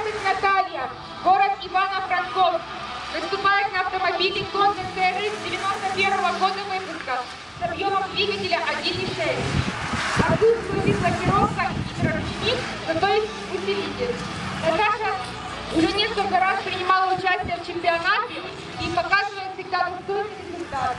20 Наталья, город Ивано-Франковск. Выступает на автомобиле Honda CRX 91-го года выпуска с объемом двигателя 1.6. Отсутствует блокировка и микроручник, зато есть усилитель. Наташа уже несколько раз принимала участие в чемпионате и показывает всегда достойный результат.